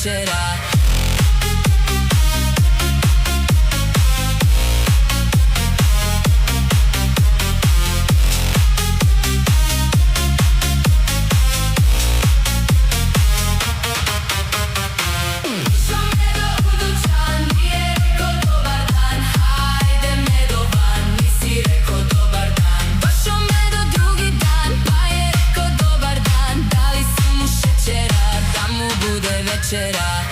večera. Iš'o MEDO u dućan, nije rek'o dobar dan. Hajde MEDO van, nisi rek'o dobar dan. Doš'o MEDO drugi dan, pa je rek'o dobar dan. Dali su mu šećera, da mu bude večera.